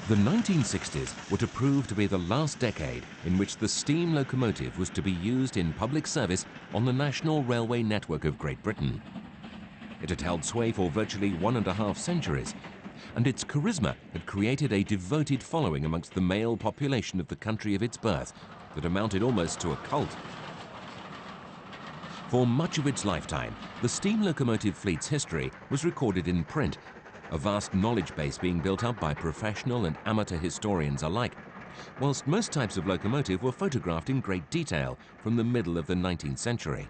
The 1960s were to prove to be the last decade in which the steam locomotive was to be used in public service on the national railway network of Great Britain. It had held sway for virtually 1.5 centuries, and its charisma had created a devoted following amongst the male population of the country of its birth that amounted almost to a cult. For much of its lifetime, the steam locomotive fleet's history was recorded in print, a vast knowledge base being built up by professional and amateur historians alike, whilst most types of locomotive were photographed in great detail from the middle of the 19th century.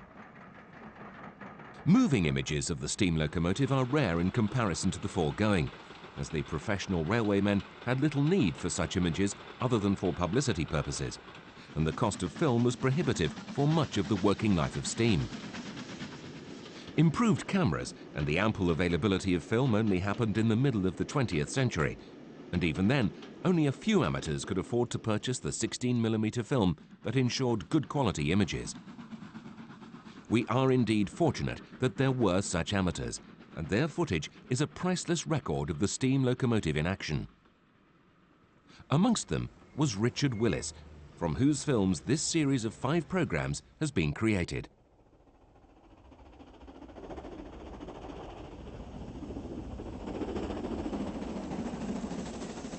Moving images of the steam locomotive are rare in comparison to the foregoing, as the professional railwaymen had little need for such images other than for publicity purposes, and the cost of film was prohibitive for much of the working life of steam. Improved cameras and the ample availability of film only happened in the middle of the 20th century, and even then, only a few amateurs could afford to purchase the 16mm film that ensured good quality images. We are indeed fortunate that there were such amateurs, and their footage is a priceless record of the steam locomotive in action. Amongst them was Richard Willis, from whose films this series of 5 programs has been created.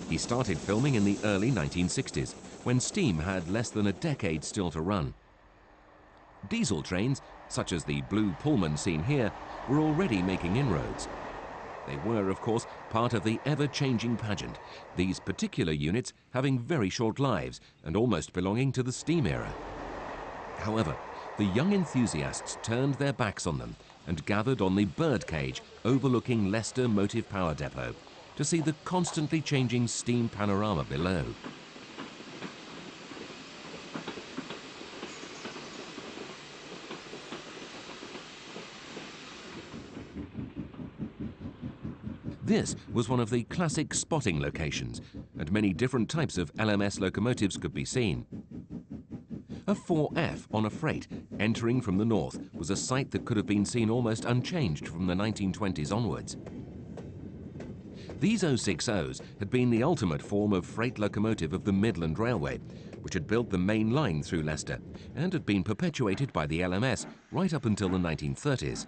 He started filming in the early 1960s, when steam had less than a decade still to run. Diesel trains, such as the blue Pullman seen here, were already making inroads. They were, of course, part of the ever-changing pageant, these particular units having very short lives and almost belonging to the steam era. However, the young enthusiasts turned their backs on them and gathered on the birdcage overlooking Leicester Motive Power Depot to see the constantly changing steam panorama below. This was one of the classic spotting locations, and many different types of LMS locomotives could be seen. A 4F on a freight entering from the north was a sight that could have been seen almost unchanged from the 1920s onwards. These 060s had been the ultimate form of freight locomotive of the Midland Railway, which had built the main line through Leicester and had been perpetuated by the LMS right up until the 1930s.